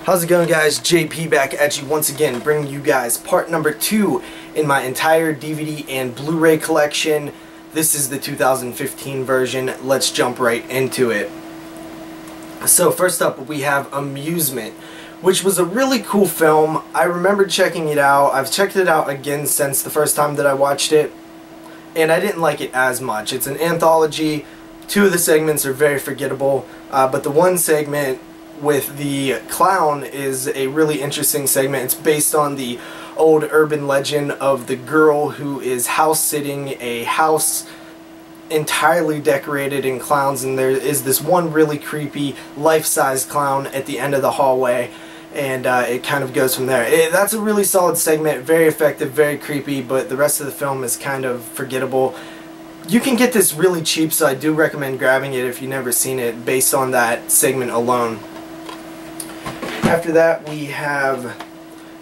How's it going, guys? JP back at you once again, bringing you guys part number 2 in my entire DVD and Blu-ray collection. This is the 2015 version. Let's jump right into it. So first up, we have Amusement, which was a really cool film. I remember checking it out. I've checked it out again since the first time that I watched it, and I didn't like it as much. It's an anthology. 2 of the segments are very forgettable, but the one segment with the clown is a really interesting segment. It's based on the old urban legend of the girl who is house-sitting a house entirely decorated in clowns, and there is this one really creepy life-size clown at the end of the hallway, and it kind of goes from there. That's a really solid segment, very effective, very creepy, but the rest of the film is kind of forgettable. You can get this really cheap, so I do recommend grabbing it if you've never seen it based on that segment alone. After that, we have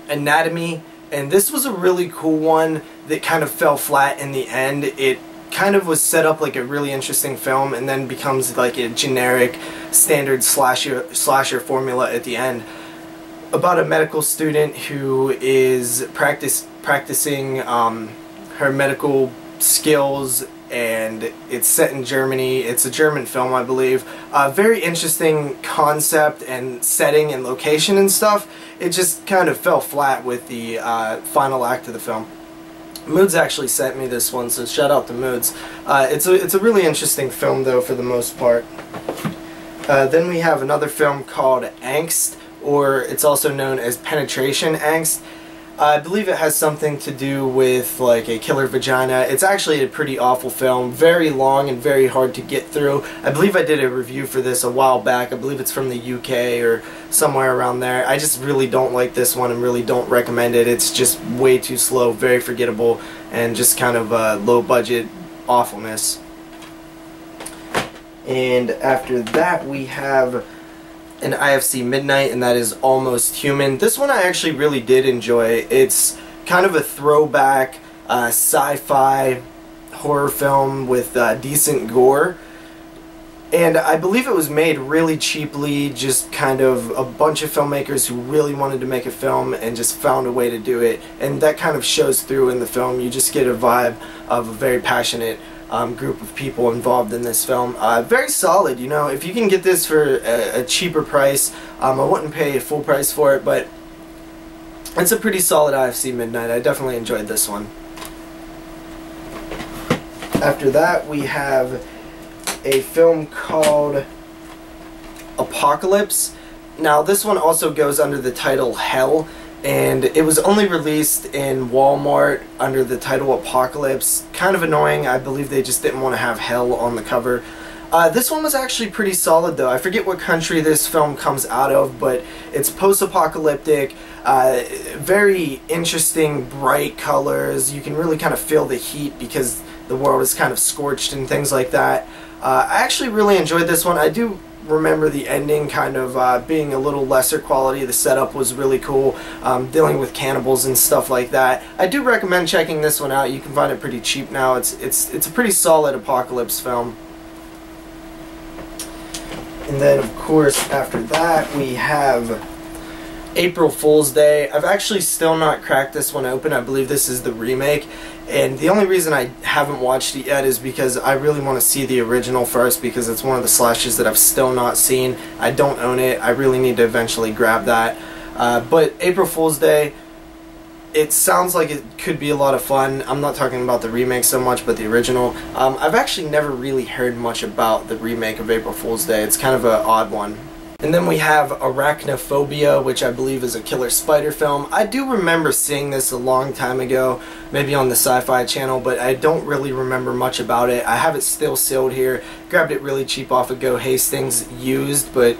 Anatomy, and this was a really cool one that kind of fell flat in the end. It kind of was set up like a really interesting film and then becomes like a generic standard slasher formula at the end, about a medical student who is practicing her medical skills, and it's set in Germany. It's a German film, I believe. Very interesting concept and setting and location and stuff. It just kind of fell flat with the final act of the film. Moods actually sent me this one, so shout out to Moods. It's a really interesting film, though, for the most part. Then we have another film called Angst, or it's also known as Penetration Angst. I believe it has something to do with like a killer vagina. It's actually a pretty awful film, very long and very hard to get through. I believe I did a review for this a while back. I believe it's from the UK or somewhere around there. I just really don't like this one and really don't recommend it. It's just way too slow, very forgettable, and just kind of low budget awfulness. And after that, we have an IFC Midnight, and that is Almost Human. This one I actually really did enjoy. It's kind of a throwback sci-fi horror film with decent gore, and I believe it was made really cheaply, just kind of a bunch of filmmakers who really wanted to make a film and just found a way to do it, and that kind of shows through in the film. You just get a vibe of a very passionate group of people involved in this film. Very solid, you know. If you can get this for a cheaper price, I wouldn't pay full price for it, but it's a pretty solid IFC Midnight. I definitely enjoyed this one. After that, we have a film called Apocalypse. Now, this one also goes under the title Hell, and it was only released in Walmart under the title Apocalypse. Kind of annoying. I believe they just didn't want to have hell on the cover. This one was actually pretty solid, though. I forget what country this film comes out of, but it's post-apocalyptic, very interesting, bright colors. You can really kind of feel the heat because the world is kind of scorched and things like that. I actually really enjoyed this one. I do remember the ending kind of being a little lesser quality. The setup was really cool, dealing with cannibals and stuff like that. I do recommend checking this one out. You can find it pretty cheap now. It's a pretty solid apocalypse film. And then, of course, after that, we have April Fool's Day. I've actually still not cracked this one open. I believe this is the remake, and the only reason I haven't watched it yet is because I really want to see the original first, because it's one of the slashers that I've still not seen. I don't own it. I really need to eventually grab that. But April Fool's Day, it sounds like it could be a lot of fun. I'm not talking about the remake so much, but the original. I've actually never really heard much about the remake of April Fool's Day. It's kind of an odd one. And then we have Arachnophobia, which I believe is a killer spider film. I do remember seeing this a long time ago, maybe on the Sci-Fi Channel, but I don't really remember much about it. I have it still sealed here. Grabbed it really cheap off of Go Hastings used, but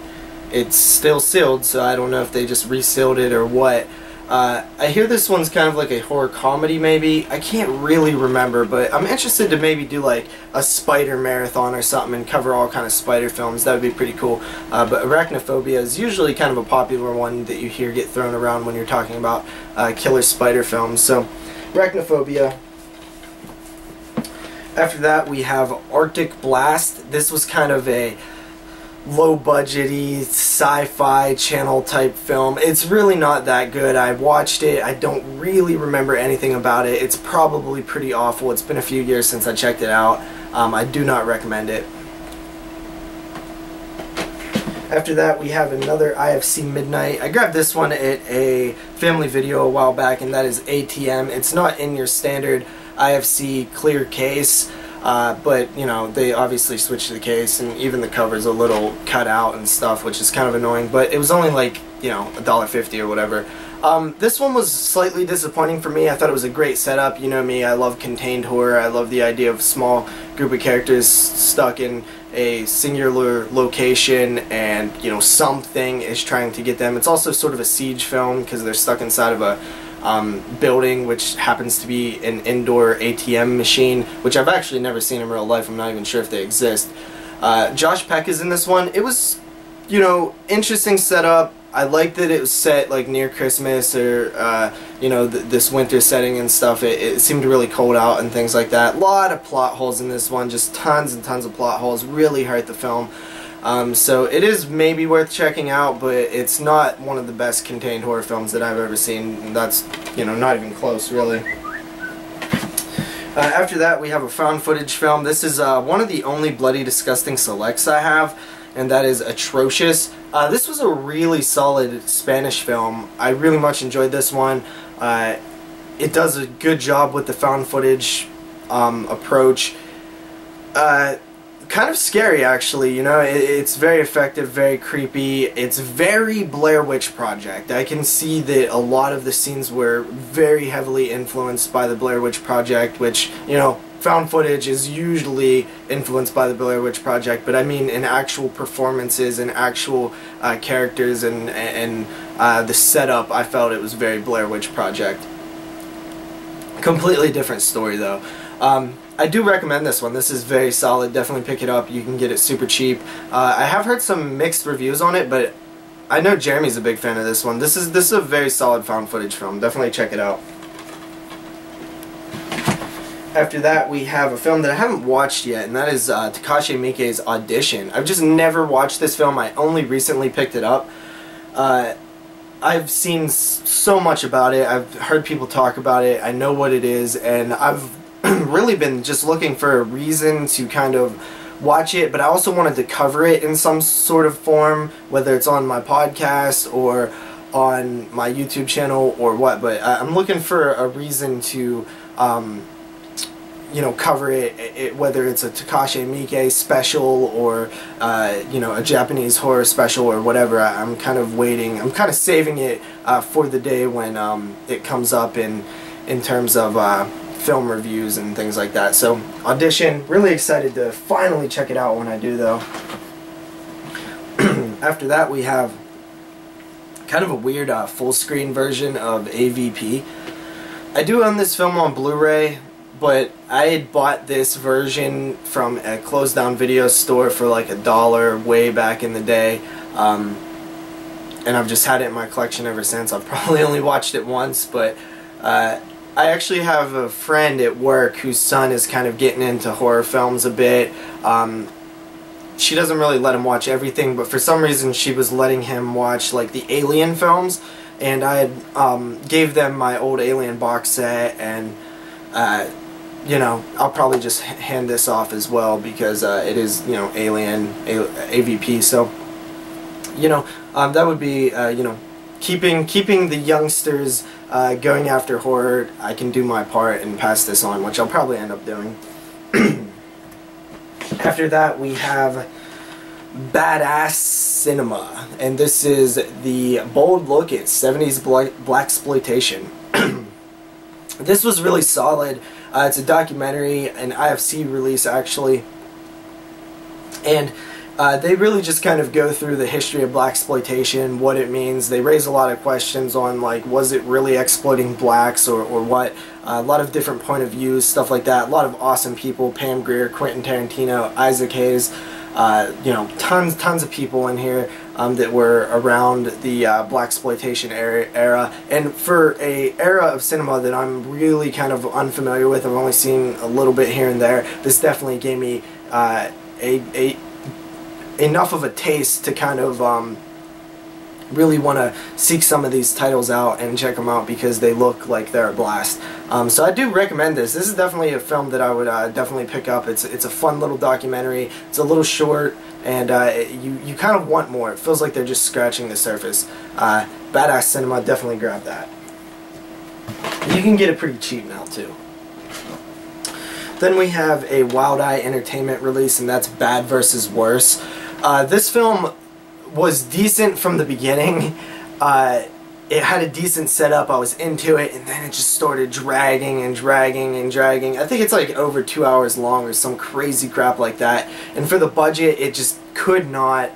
it's still sealed, so I don't know if they just resealed it or what. I hear this one's kind of like a horror comedy, maybe. I can't really remember, but I'm interested to maybe do like a spider marathon or something and cover all kind of spider films. That would be pretty cool. But Arachnophobia is usually kind of a popular one that you hear get thrown around when you're talking about killer spider films. So, Arachnophobia. After that, we have Arctic Blast. This was kind of a low-budgety sci-fi channel type film. It's really not that good. I watched it. I don't really remember anything about it. It's probably pretty awful. It's been a few years since I checked it out. I do not recommend it. After that, we have another IFC Midnight. I grabbed this one at a family video a while back, and that is ATM. It's not in your standard IFC clear case, but, you know, they obviously switched the case, and even the cover's a little cut out and stuff, which is kind of annoying, but it was only like, you know, $1.50 or whatever. This one was slightly disappointing for me. I thought it was a great setup. You know me, I love contained horror. I love the idea of a small group of characters stuck in a singular location, and, you know, something is trying to get them. It's also sort of a siege film because they're stuck inside of a building, which happens to be an indoor ATM machine, which I've actually never seen in real life. I'm not even sure if they exist. Josh Peck is in this one. It was, you know, interesting setup. I liked that it was set like near Christmas, or you know, this winter setting and stuff. It seemed really cold out and things like that. A lot of plot holes in this one, just tons and tons of plot holes. Really hurt the film. So it is maybe worth checking out, but it's not one of the best contained horror films that I've ever seen. And that's, you know, not even close, really. After that, we have a found footage film. This is one of the only Bloody Disgusting selects I have, and that is Atrocious. This was a really solid Spanish film. I really much enjoyed this one. It does a good job with the found footage approach. Kind of scary, actually, you know. It's very effective, very creepy. It's very Blair Witch Project. I can see that a lot of the scenes were very heavily influenced by the Blair Witch Project, which, you know, found footage is usually influenced by the Blair Witch Project, but I mean in actual performances and actual characters and the setup, I felt it was very Blair Witch Project. Completely different story, though. I do recommend this one. This is very solid. Definitely pick it up. You can get it super cheap. I have heard some mixed reviews on it, but I know Jeremy's a big fan of this one. This is a very solid found footage film. Definitely check it out. After that, we have a film that I haven't watched yet, and that is Takashi Miike's Audition. I've just never watched this film. I only recently picked it up. I've seen so much about it. I've heard people talk about it. I know what it is, and I've really been just looking for a reason to kind of watch it, but I also wanted to cover it in some sort of form, whether it's on my podcast or on my YouTube channel or what, but I'm looking for a reason to you know, cover it, whether it's a Takashi Miike special or you know, a Japanese horror special or whatever. I'm kind of waiting. I'm kind of saving it for the day when it comes up in terms of film reviews and things like that. So Audition, really excited to finally check it out when I do, though. After that, we have kind of a weird full screen version of AVP. I do own this film on Blu-ray, but I had bought this version from a closed down video store for like $1 way back in the day, and I've just had it in my collection ever since. I've probably only watched it once, but I actually have a friend at work whose son is kind of getting into horror films a bit. She doesn't really let him watch everything, but for some reason she was letting him watch like the Alien films, and I had gave them my old Alien box set, and you know, I'll probably just hand this off as well because it is, you know, Alien, AVP, so, you know, that would be, you know, keeping the youngsters going after horror. I can do my part and pass this on, which I'll probably end up doing. After that, we have Badass Cinema, and this is the bold look at 70s blaxploitation. This was really solid. It's a documentary, an IFC release actually, and they really just kind of go through the history of blaxploitation, what it means. They raise a lot of questions on, like, was it really exploiting blacks or what? A lot of different point of views, stuff like that. A lot of awesome people: Pam Grier, Quentin Tarantino, Isaac Hayes. You know, tons of people in here that were around the blaxploitation era, and for a era of cinema that I'm really kind of unfamiliar with. I've only seen a little bit here and there. This definitely gave me a enough of a taste to kind of really want to seek some of these titles out and check them out because they look like they're a blast. So I do recommend this. This is definitely a film that I would definitely pick up. It's a fun little documentary. It's a little short, and you kind of want more. It feels like they're just scratching the surface. Badass cinema, definitely grab that. You can get it pretty cheap now too. Then we have a Wild Eye Entertainment release, and that's Bad vs. Worse. This film was decent from the beginning. It had a decent setup. I was into it, and then it just started dragging and dragging and dragging. I think it's like over 2 hours long or some crazy crap like that. And for the budget, it just could not.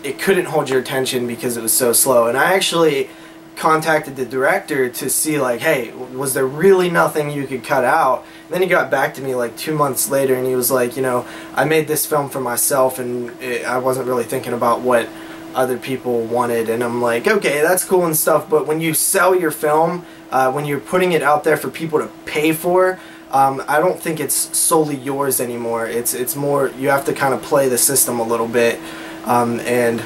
It couldn't hold your attention because it was so slow. And I actually contacted the director to see, like, hey, was there really nothing you could cut out? And then he got back to me like 2 months later, and he was like, you know, I made this film for myself, and I wasn't really thinking about what other people wanted. And I'm like, okay, that's cool and stuff, but when you sell your film, when you're putting it out there for people to pay for, I don't think it's solely yours anymore. It's more, you have to kind of play the system a little bit, and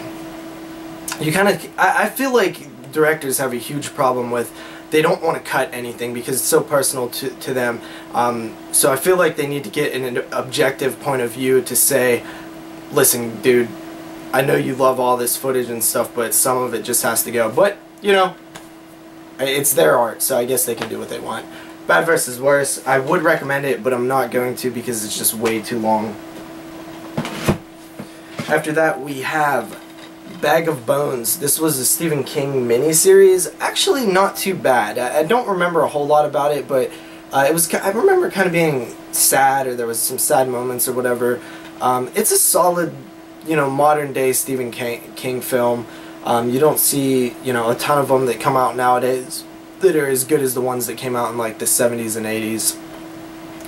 you kind of, I feel like directors have a huge problem with, they don't want to cut anything because it's so personal to them. So I feel like they need to get an objective point of view to say, listen, dude, I know you love all this footage and stuff, but some of it just has to go. But, you know, it's their art, so I guess they can do what they want. Bad vs. Worse, I would recommend it, but I'm not going to because it's just way too long. After that, we have Bag of Bones. This was a Stephen King miniseries. Actually, not too bad. I don't remember a whole lot about it, but it was. I remember kind of being sad, or there was some sad moments or whatever. It's a solid, you know, modern day Stephen King film. You don't see, you know, a ton of them that come out nowadays that are as good as the ones that came out in like the 70s and 80s.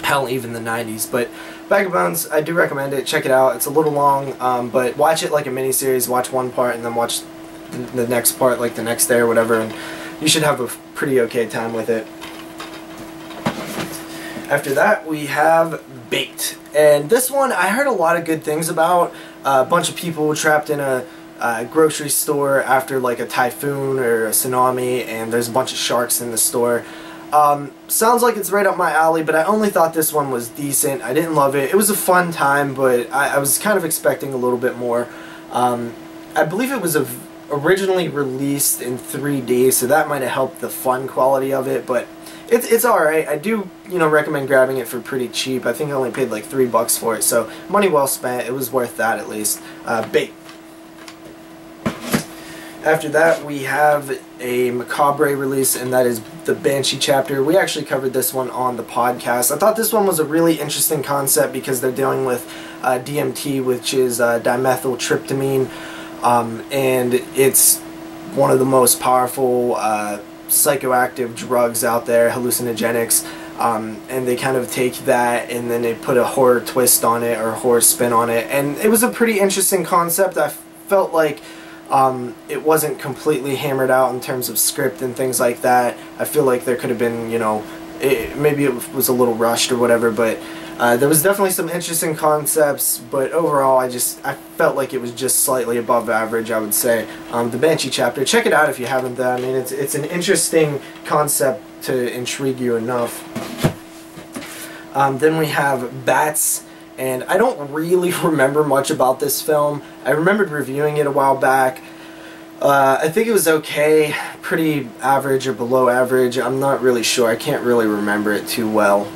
Hell, even the 90s. But Bag of Bones, I do recommend it. Check it out. It's a little long, but watch it like a miniseries. Watch one part and then watch the next part like the next day or whatever, and you should have a pretty okay time with it. After that, we have Baked. And this one, I heard a lot of good things about. A bunch of people trapped in a grocery store after like a typhoon or a tsunami, and there's a bunch of sharks in the store. Sounds like it's right up my alley, but I only thought this one was decent. I didn't love it. It was a fun time, but I was kind of expecting a little bit more. I believe it was originally released in 3D, so that might have helped the fun quality of it, but it's alright. I do, you know, recommend grabbing it for pretty cheap. I think I only paid like $3 for it, so money well spent. It was worth that at least. Bait. After that, we have a macabre release, and that is the Banshee Chapter. We actually covered this one on the podcast. I thought this one was a really interesting concept because they're dealing with DMT, which is dimethyltryptamine, and it's one of the most powerful psychoactive drugs out there, hallucinogenics, and they kind of take that and then they put a horror twist on it, or a horror spin on it, and it was a pretty interesting concept. I felt like it wasn't completely hammered out in terms of script and things like that. I feel like there could have been, you know, maybe it was a little rushed or whatever, but there was definitely some interesting concepts, but overall I felt like it was just slightly above average, I would say. The Banshee Chapter, check it out if you haven't though. I mean, it's an interesting concept to intrigue you enough. Then we have Bats. And I don't really remember much about this film. I remembered reviewing it a while back. I think it was okay, pretty average or below average. I'm not really sure. I can't really remember it too well.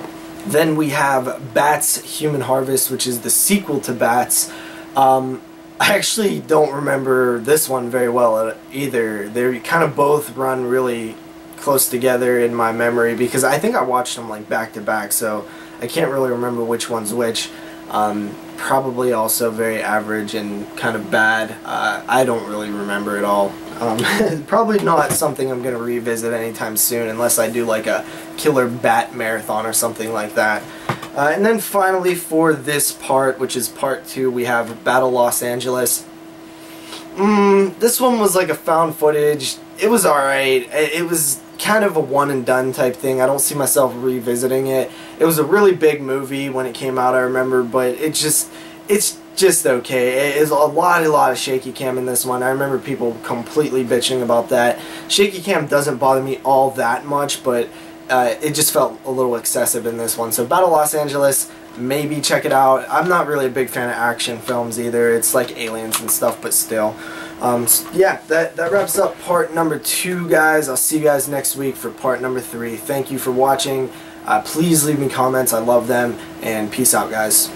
Then we have Bats Human Harvest, which is the sequel to Bats. I actually don't remember this one very well either. They kind of both run really close together in my memory because I think I watched them like back to back, so I can't really remember which one's which. Probably also very average and kind of bad. I don't really remember it all. Probably not something I'm going to revisit anytime soon unless I do like a killer bat marathon or something like that. And then finally for this part, which is part 2, we have Battle Los Angeles. This one was like a found footage. It was alright. It was kind of a one and done type thing. I don't see myself revisiting it. It was a really big movie when it came out, I remember, but it's just okay. It is a lot of shaky cam in this one. I remember people completely bitching about that. Shaky cam doesn't bother me all that much, but it just felt a little excessive in this one. So Battle Los Angeles, maybe check it out. I'm not really a big fan of action films either. It's like Aliens and stuff, but still. Yeah, that wraps up part number 2, guys. I'll see you guys next week for part number 3. Thank you for watching. Please leave me comments. I love them. And peace out, guys.